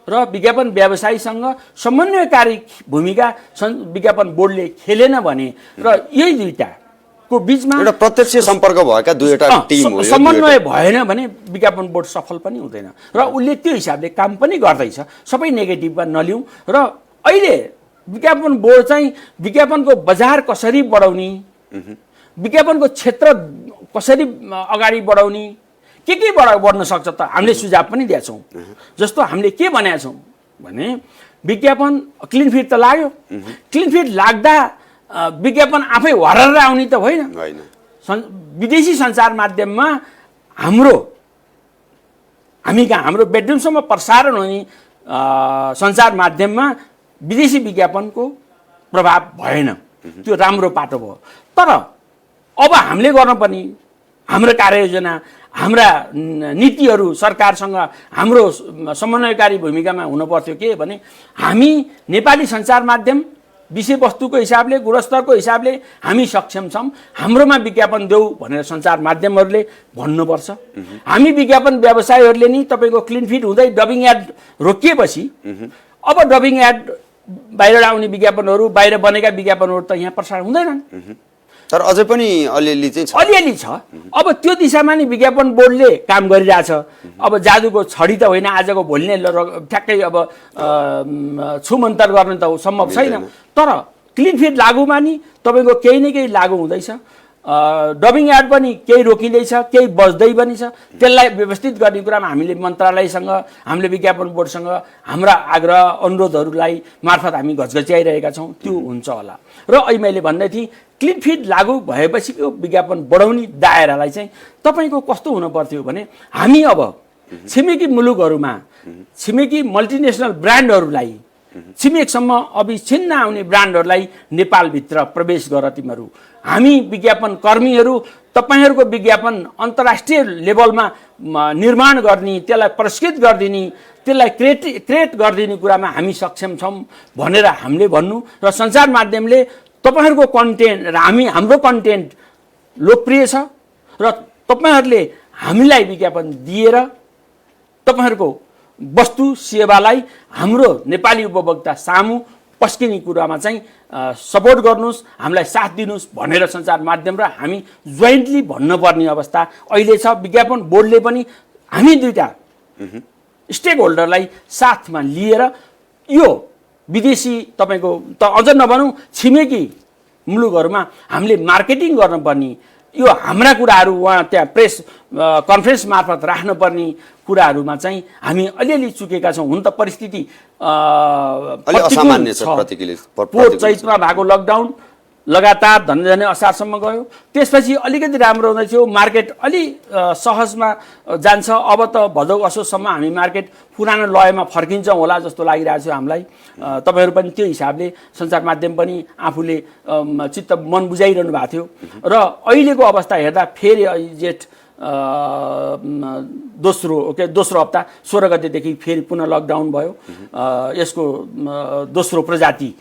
र विज्ञापन व्यवसायीसँग समन्वयकारी भूमिका विज्ञापन बोर्डले खेलेन भने र यही दुईटाको बीचमा
एउटा प्रत्यक्ष सम्पर्क भएका दुईवटा टिम हो
समन्वय भएन भने विज्ञापन बोर्ड सफल पनि हुँदैन र उसले त्यो हिसाबले काम पनि गर्दैछ सबै नेगेटिभमा नलिउँ र अहिले विज्ञापन बोर्ड चाहिँ विज्ञापनको बजार कसरी बढाउने विज्ञापनको क्षेत्र कसरी अगाडि बढाउने के बढ्न सक्छ त हामीले सुझाव पनि दिएका छौँ जस्तो हामीले के भनेका छौँ भने विज्ञापन क्लिन फिड त लाग्यो क्लिन फिड लाग्दा विज्ञापन आफै हरेर आउने त होइन विदेशी सञ्चार माध्यममा हामी कहाँ हाम्रो बेडरुमसम्म प्रसारण हुने सञ्चार माध्यममा विदेशी विज्ञापनको प्रभाव भएन त्यो राम्रो पाटो भयो तर अब हामीले गर्नुपर्ने हाम्रो कार्ययोजना हाम्रा नीतिहरू सरकारसँग हाम्रो समन्वयकारी भूमिकामा हुनुपर्थ्यो के भने हामी नेपाली सञ्चार माध्यम विषयवस्तुको हिसाबले गुणस्तरको हिसाबले हामी सक्षम छौँ हाम्रोमा विज्ञापन देऊ भनेर सञ्चार माध्यमहरूले भन्नुपर्छ हामी विज्ञापन व्यवसायीहरूले नि तपाईँको क्लिन फिट हुँदै डबिङ एड रोकिएपछि अब डबिङ एड बाहिर आउने विज्ञापनहरू बाहिर बनेका विज्ञापनहरू त यहाँ प्रसारण हुँदैनन्
तर अझै पनि अलिअलि चाहिँ छ
अलिअलि छ अब त्यो दिशामा नि विज्ञापन बोर्डले काम गरिरहेछ अब जादुको छडी त होइन आजको भोलि नै ठ्याक्कै अब छुमन्तर गर्न त सम्भव छैन तर क्लिन फिट लागुमा नि तपाईँको केही न केही लागु हुँदैछ डबिङ एड पनि केही रोकिँदैछ केही बज्दै पनि छ त्यसलाई व्यवस्थित गर्ने कुरामा हामीले मन्त्रालयसँग हामीले विज्ञापन बोर्डसँग हाम्रा आग्रह अनुरोधहरूलाई मार्फत हामी घचघच्याइरहेका छौँ त्यो हुन्छ होला र अहिले मैले भन्दै थिएँ क्लिन फिड लागू भएपछिको विज्ञापन बढाउने दायरालाई चाहिँ तपाईँको कस्तो हुन पर्थ्यो भने हामी अब छिमेकी मुलुकहरूमा छिमेकी मल्टिनेसनल ब्रान्डहरूलाई छिमेकसम्म अविच्छिन्न आउने ब्रान्डहरूलाई नेपालभित्र प्रवेश गर तिमीहरू हामी विज्ञापन कर्मीहरू तपाईँहरूको विज्ञापन अन्तर्राष्ट्रिय लेभलमा निर्माण गर्ने त्यसलाई पुरस्कृत गरिदिने त्यसलाई क्रिएट गरिदिने कुरामा हामी सक्षम छौँ भनेर हामीले भन्नु र सञ्चार माध्यमले तपाईहरूको कन्टेन्ट र हाम्रो कन्टेन्ट लोकप्रिय छ र तपाईहरूले हामीलाई विज्ञापन दिएर तपाईहरूको वस्तु सेवालाई हाम्रो नेपाली उपभोक्ता सामु पस्किने कुरामा चाहिँ सपोर्ट गर्नुहोस् हामीलाई साथ दिनुहोस् भनेर सञ्चार माध्यम र हामी जोइन्टली भन्नुपर्ने अवस्था अहिले छ विज्ञापन बोर्डले पनि हामी दुईटा स्टेक होल्डरलाई साथमा लिएर यो विदेशी तपाईँको त अझ नभनौँ छिमेकी मुलुकहरूमा हामीले मार्केटिङ गर्नुपर्ने यो हाम्रा कुराहरू उहाँ त्यहाँ प्रेस कन्फरेन्स मार्फत राख्नुपर्ने कुराहरूमा चाहिँ हामी अलिअलि चुकेका छौँ हुन त परिस्थिति
असामान्य छ
पोहोर चैतमा भएको लकडाउन लगातार धन्य असारसम्म गयो त्यसपछि अलिकति राम्रो हुँदै थियो मार्केट अलि सहजमा जान्छ अब त भदौ असोजसम्म हामी मार्केट पुरानो लयमा फर्किन्छौँ होला जस्तो लागिरहेको छ हामीलाई तपाईँहरू पनि त्यो हिसाबले सञ्चार माध्यम पनि आफूले चित्त मन बुझाइरहनु भएको थियो र अहिलेको अवस्था हेर्दा फेरि जेठ दोस्रो हप्ता 16 गतेदेखि फेरि पुनः लकडाउन भयो यसको दोस्रो प्रजाति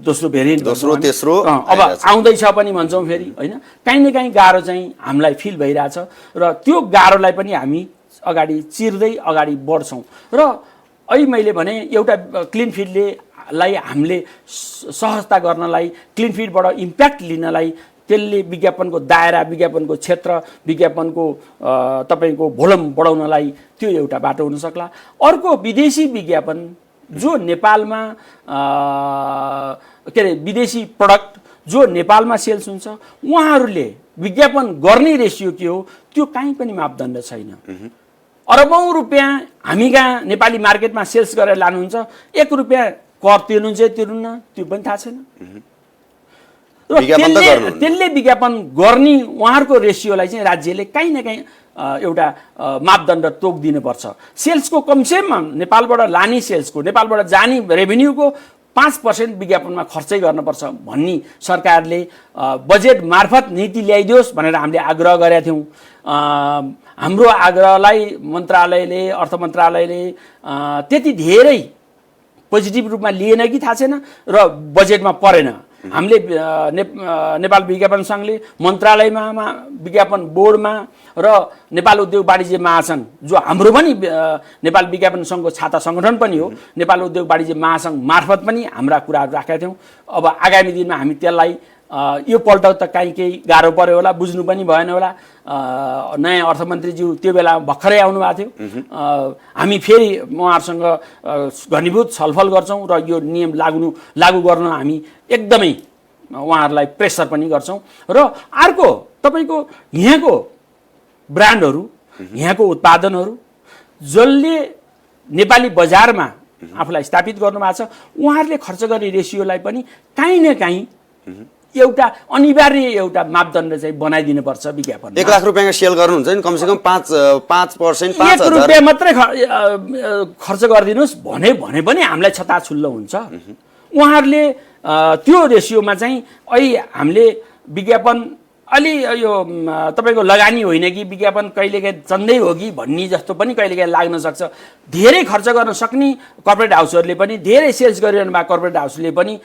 दोस्रो भेरिएन्ट
तेस्रो
अब आउँदैछ पनि भन्छौँ फेरि होइन काहीँ न काहीँ गाह्रो चाहिँ हामीलाई फिल भइरहेछ र त्यो गाह्रोलाई पनि हामी अगाडि चिर्दै अगाडि बढ्छौँ र अहिले मैले भने एउटा क्लिन फिडलाई हामीले सहजता गर्नलाई क्लिन फिडबाट इम्प्याक्ट लिनलाई त्यसले विज्ञापनको दायरा विज्ञापनको क्षेत्र विज्ञापनको तपाईँको भोल्युम बढाउनलाई त्यो एउटा बाटो हुन सक्ला अर्को विदेशी विज्ञापन जो नेपालमा के अरे विदेशी प्रडक्ट जो नेपालमा सेल्स हुन्छ उहाँहरूले विज्ञापन गर्ने रेसियो के हो त्यो कहीँ पनि मापदण्ड छैन अरबौं रुपियाँ हामी कहाँ नेपाली मार्केटमा सेल्स गरेर लानुहुन्छ 1 रुपियाँ कर तिर्नुहुन्छ तिर्नुहुन्न त्यो पनि थाहा छैन। र
विज्ञापन त गर्नुहुन्न।
त्यसले विज्ञापन गर्ने उहाँहरूको रेसियोलाई चाहिँ राज्यले काहीँ न काहीँ एउटा मापदण्ड तोकिदिनुपर्छ। सेल्सको कमसेकम नेपालबाट लाने सेल्सको, नेपालबाट जाने रेभिन्यूको 5% विज्ञापनमा खर्चै गर्नुपर्छ भन्ने सरकारले बजेट मार्फत नीति ल्याइदियोस् भनेर हामीले आग्रह गरेका थियौँ। हाम्रो आग्रहलाई मन्त्रालयले, अर्थ मन्त्रालयले त्यति धेरै पोजिटिभ रूपमा लिएन कि थाहा छैन र बजेटमा परेन। हामीले नेपाल विज्ञापन सङ्घले मन्त्रालयमा, विज्ञापन बोर्डमा र नेपाल उद्योग वाणिज्य महासङ्घ जो हाम्रो पनि नेपाल विज्ञापन सङ्घको छाता सङ्गठन पनि हो, नेपाल उद्योग वाणिज्य महासङ्घ मार्फत पनि हाम्रा कुराहरू राखेका थियौँ। अब आगामी दिनमा हामी त्यसलाई यो पल्ट त केही गाह्रो पर्यो होला, बुझ्नु पनि भएन होला। नयाँ अर्थमन्त्रीज्यू त्यो बेला भर्खरै आउनुभएको थियो। हामी फेरि उहाँहरूसँग घनीभूत छलफल गर्छौँ र यो नियम लागू गर्न हामी एकदमै उहाँहरूलाई प्रेसर पनि गर्छौँ। र अर्को तपाईँको यहाँको ब्रान्डहरू, यहाँको उत्पादनहरू जसले नेपाली बजारमा आफूलाई स्थापित गर्नुभएको छ, उहाँहरूले खर्च गर्ने रेसियोलाई पनि काहीँ न काहीँ एउटा अनिवार्य एउटा मापदण्ड चाहिँ बनाइदिनुपर्छ विज्ञापन।
1 लाख रुपियाँको सेल गर्नुहुन्छ नि कमसेकम 5%
1 रुपियाँ मात्रै खर्च गरिदिनुहोस् भने पनि हामीलाई छताछुल्लो हुन्छ। उहाँहरूले त्यो रेसियोमा चाहिँ अहिले हामीले विज्ञापन अलि यो तपाईँको लगानी होइन कि विज्ञापन कहिलेकाहीँ चन्दै हो कि भन्ने जस्तो पनि कहिलेकाहीँ लाग्न सक्छ। धेरै खर्च गर्न सक्ने कर्पोरेट हाउसहरूले पनि, धेरै सेल्स गरिरहनु भएको कर्पोरेट हाउसले पनि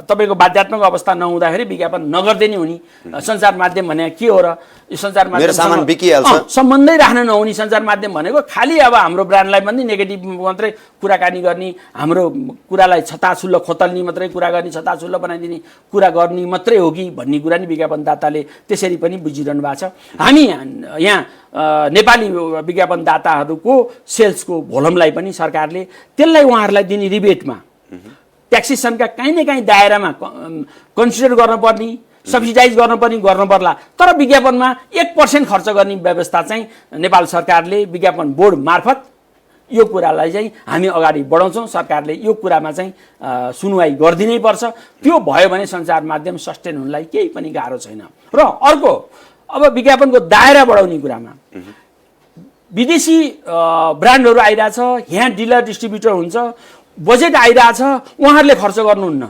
तपाईँको बाध्यात्मक अवस्था नहुँदाखेरि विज्ञापन नगर्दै नै हुने। सञ्चार माध्यम भने के हो र? यो सञ्चार माध्यम सम्बन्धै राख्न नहुने सञ्चार माध्यम भनेको खालि अब हाम्रो ब्रान्डलाई पनि नेगेटिभ मात्रै कुराकानी गर्ने, हाम्रो कुरालाई छताछुल्लो खोतल्ने मात्रै कुरा गर्ने, छताछुल्लो बनाइदिने कुरा गर्ने मात्रै हो कि भन्ने कुरा नि विज्ञापनदाताले त्यसरी पनि बुझिरहनु भएको छ। हामी यहाँ नेपाली विज्ञापनदाताहरूको सेल्सको भोलमलाई पनि सरकारले त्यसलाई उहाँहरूलाई दिने रिबेटमा ट्याक्सेसनका काहीँ न काहीँ दायरामा कन्सिडर गर्नुपर्ने, सब्सिडाइज गर्नुपर्ने गर्नु पर्ला। तर विज्ञापनमा 1% खर्च गर्ने व्यवस्था चाहिँ नेपाल सरकारले विज्ञापन बोर्ड मार्फत यो कुरालाई चाहिँ हामी अगाडि बढाउँछौँ। सरकारले यो कुरामा चाहिँ सुनवाई गरिदिनै पर्छ। त्यो भयो भने सञ्चार माध्यम सस्टेन हुनलाई केही पनि गाह्रो छैन। र अर्को अब विज्ञापनको दायरा बढाउने कुरामा विदेशी ब्रान्डहरू आइरहेछ, यहाँ डिलर डिस्ट्रिब्युटर हुन्छ, बजेट आइरहेछ, उहाँहरूले खर्च गर्नुहुन्न।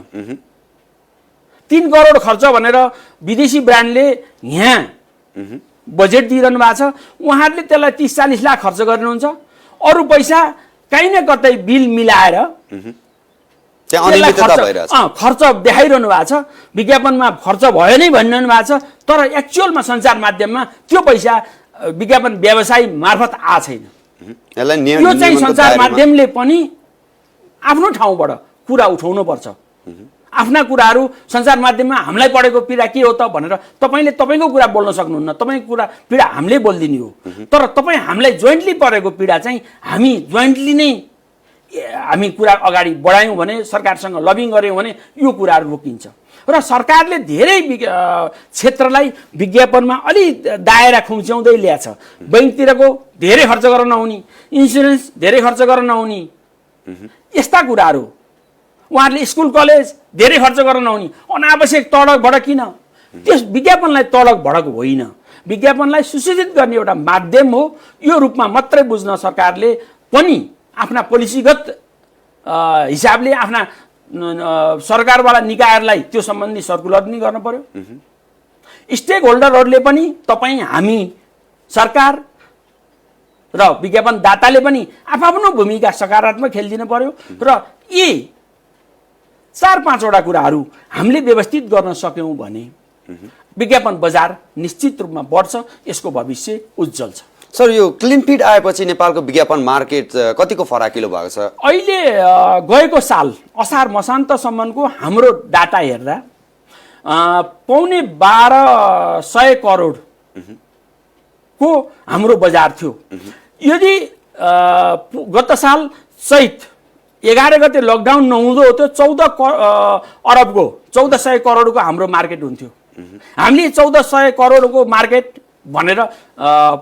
3 करोड खर्च भनेर विदेशी ब्रान्डले यहाँ बजेट दिइरहनु भएको छ, उहाँहरूले त्यसलाई 30-40 लाख खर्च गर्नुहुन्छ। अरू पैसा काहीँ न कतै बिल मिलाएर खर्च देखाइरहनु भएको छ। विज्ञापनमा खर्च भयो नै भनिरहनु भएको छ, तर एक्चुअलमा सञ्चार माध्यममा त्यो पैसा विज्ञापन व्यवसाय मार्फत आएको छैन। यो चाहिँ सञ्चार माध्यमले पनि आफ्नो ठाउँबाट कुरा उठाउनुपर्छ। आफ्ना कुराहरू सञ्चार माध्यममा हामीलाई पढेको पीडा के हो त भनेर तपाईँले तपाईँको कुरा बोल्न सक्नुहुन्न, तपाईँको कुरा पीडा हामीले बोलिदिने हो। तर तपाईँ हामीलाई जोइन्टली परेको पीडा चाहिँ हामी जोइन्टली नै हामी कुरा अगाडि बढायौँ भने, सरकारसँग लबिङ गऱ्यौँ भने यो कुराहरू रोकिन्छ। र सरकारले धेरै क्षेत्रलाई विज्ञापनमा अलि दायरा खुम्च्याउँदै ल्याएछ। बैङ्कतिरको धेरै खर्च गर्न नहुने, इन्सुरेन्स धेरै खर्च गर्न नहुने, यस्ता कुराहरू। उहाँहरूले स्कुल कलेज धेरै खर्च गर्न नहुने, अनावश्यक तडक भडक किन? त्यस विज्ञापनलाई तडक भडक होइन, विज्ञापनलाई सुसूचित गर्ने एउटा माध्यम हो। यो रूपमा मात्रै बुझ्न सरकारले पनि आफ्ना पोलिसीगत हिसाबले आफ्ना सरकारवाला निकायहरूलाई त्यो सम्बन्धी सर्कुलर पनि गर्नु पर्यो। स्टेक होल्डरहरूले पनि, तपाईँ, हामी, सरकार र विज्ञापनदाताले पनि आफ्नो भूमिका सकारात्मक खेलिदिनु पर्यो। र यी 4-5 वटा कुराहरू हामीले व्यवस्थित गर्न सक्यौँ भने विज्ञापन बजार निश्चित रूपमा बढ्छ, यसको भविष्य उज्जवल छ।
सर, यो क्लिन फिड आएपछि नेपालको विज्ञापन मार्केट कतिको फराकिलो भएको छ?
अहिले गएको साल असार मसान्तसम्मको हाम्रो डाटा हेर्दा 12.5 करोड को हाम्रो बजार थियो। यदि गत साल चैत 11 गते लकडाउन नहुँदो हो त्यो 1400 करोडको हाम्रो मार्केट हुन्थ्यो। हामीले 1400 करोडको मार्केट भनेर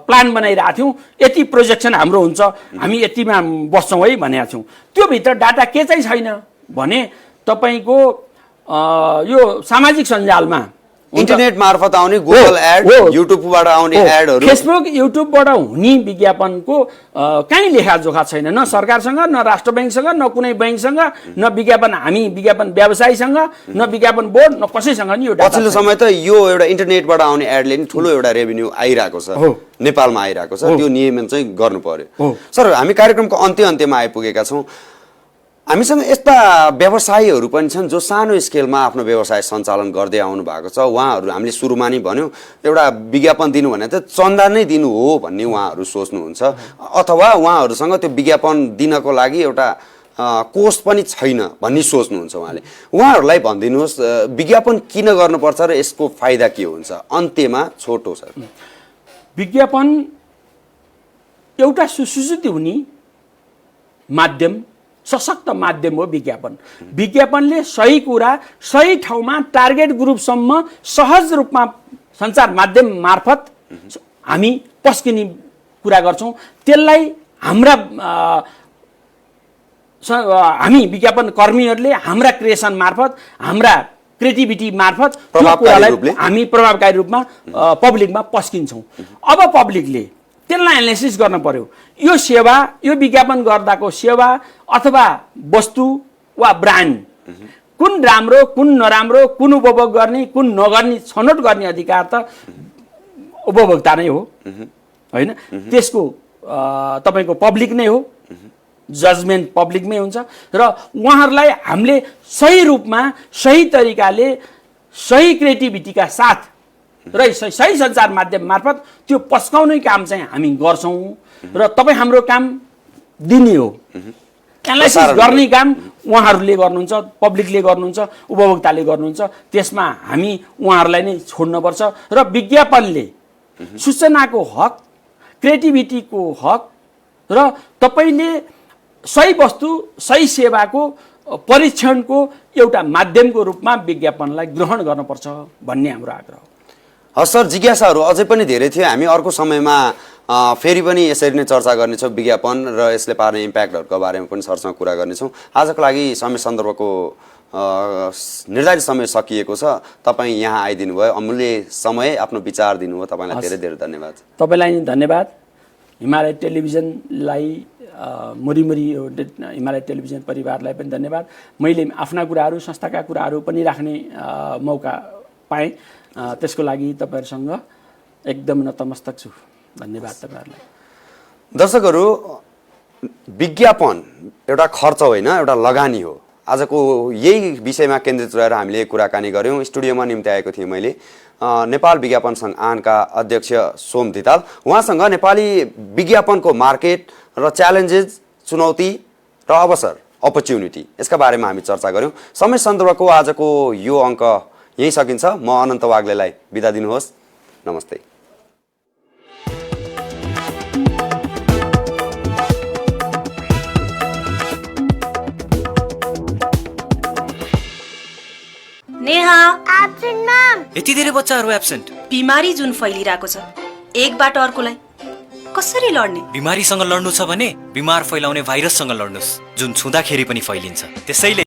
प्लान बनाइरहेको थियौँ, यति प्रोजेक्सन हाम्रो हुन्छ, हामी यतिमा बस्छौँ है भनेका छौँ। त्योभित्र डाटा के चाहिँ छैन भने तपाईँको यो सामाजिक सञ्जालमा
इन्टरनेट मार्फत आउने गुगल एड, युट्युबबाट आउने एडहरू,
फेसबुक युट्युबबाट हुने विज्ञापनको कहीँ लेखाजोखा छैन, न सरकारसँग, न राष्ट्र ब्याङ्कसँग, न कुनै ब्याङ्कसँग, न विज्ञापन हामी विज्ञापन व्यवसायीसँग, न विज्ञापन बोर्ड, न कसैसँग नि यो डाटा
पछिल्लो समय त यो एउटा इन्टरनेटबाट आउने एडले नि ठुलो एउटा रेभिन्यू आइरहेको छ, नेपालमा आइरहेको छ। त्यो नियमन चाहिँ गर्नु पर्यो। सर, हामी कार्यक्रमको अन्त्यमा आइपुगेका छौँ। हामीसँग यस्ता व्यवसायीहरू पनि छन् जो सानो स्केलमा आफ्नो व्यवसाय सञ्चालन गर्दै आउनु भएको छ। उहाँहरू हामीले सुरुमा नि भन्यौँ, एउटा विज्ञापन दिनु भने त चन्दा नै दिनु हो भन्ने उहाँहरू सोच्नुहुन्छ, अथवा उहाँहरूसँग त्यो विज्ञापन दिनको लागि एउटा कोष पनि छैन भन्ने सोच्नुहुन्छ उहाँले। उहाँहरूलाई भनिदिनुहोस् विज्ञापन किन गर्नुपर्छ र यसको फाइदा के हुन्छ? अन्त्यमा छोटो सर।
विज्ञापन एउटा सुसूचित हुने माध्यम, सशक्त माध्यम हो विज्ञापन। विज्ञापनले सही कुरा सही ठाउँमा टार्गेट ग्रुपसम्म सहज रूपमा सञ्चार माध्यम मार्फत हामी पस्किने कुरा गर्छौँ। त्यसलाई हामी विज्ञापन कर्मीहरूले हाम्रा क्रिएसन मार्फत, हाम्रा क्रिएटिभिटी मार्फत त्यो कुरालाई हामी प्रभावकारी रूपमा पब्लिकमा पस्किन्छौँ। अब पब्लिकले त्यसलाई एनालिसिस गर्न पर्यो। यो सेवा, यो विज्ञापन गर्दाको सेवा अथवा वस्तु वा ब्रान्ड कुन राम्रो, कुन नराम्रो, कुन उपभोग गर्ने, कुन नगर्ने छनौट गर्ने अधिकार त उपभोक्ता नै हो, होइन? त्यसको तपाईँको पब्लिक नै हो, जजमेन्ट पब्लिकमै हुन्छ। र उहाँहरूलाई हामीले सही रूपमा, सही तरिकाले, सही क्रिएटिभिटीका साथ र सही सञ्चार माध्यम मार्फत त्यो पस्काउने काम चाहिँ हामी गर्छौँ। र तपाईँ हाम्रो काम दिने हो, एनालाइसिस गर्ने काम उहाँहरूले गर्नुहुन्छ, पब्लिकले गर्नुहुन्छ, उपभोक्ताले गर्नुहुन्छ। त्यसमा हामी उहाँहरूलाई नै छोड्नुपर्छ। र विज्ञापनले सूचनाको हक, क्रिएटिभिटीको हक र तपाईँले सही वस्तु, सही सेवाको परीक्षणको एउटा माध्यमको रूपमा विज्ञापनलाई ग्रहण गर्नुपर्छ भन्ने हाम्रो आग्रह हो।
हस् सर, जिज्ञासाहरू अझै पनि धेरै थियो। हामी अर्को समयमा फेरि पनि यसरी नै चर्चा गर्नेछौँ विज्ञापन र यसले पार्ने इम्प्याक्टहरूको बारेमा पनि सरसँग कुरा गर्नेछौँ। आजको लागि समय सन्दर्भको निर्धारित समय सकिएको छ। तपाईँ यहाँ आइदिनु भयो, अमूल्य समय, आफ्नो विचार दिनुभयो। तपाईँलाई धेरै धेरै धन्यवाद।
तपाईँलाई धन्यवाद। हिमालय टेलिभिजनलाई, मुरीमुरी हिमालय टेलिभिजन परिवारलाई पनि धन्यवाद। मैले आफ्ना कुराहरू, संस्थाका कुराहरू पनि राख्ने मौका पाएँ। त्यसको लागि तपाईँहरूसँग एकदम नतमस्तक छु। धन्यवाद तपाईँहरूलाई।
दर्शकहरू, विज्ञापन एउटा खर्च होइन, एउटा लगानी हो। आजको यही विषयमा केन्द्रित रहेर हामीले कुराकानी गऱ्यौँ। स्टुडियोमा निम्ति आएको थिएँ मैले नेपाल विज्ञापन सङ्घ आनका अध्यक्ष सोम धिताल। उहाँसँग नेपाली विज्ञापनको मार्केट र च्यालेन्जेस, चुनौती र अवसर, अपर्च्युनिटी, यसका बारेमा हामी चर्चा गऱ्यौँ। समय सन्दर्भको आजको यो अङ्क यही सकिन्छ। म अनन्त वाग्लेलाई बिदा दिनुहोस्। नमस्ते।
Neha, absent ma'am.
यति धेरै बच्चाहरू एब्सेन्ट।
बिमारी जुन फैलिरहेको छ, एकबाट अर्कोलाई कसरी लड्ने?
बिमारीसँग लड्नु छ भने बिमार फैलाउने भाइरससँग लड्नुस्, जुन छुँदाखेरि पनि फैलिन्छ। त्यसैले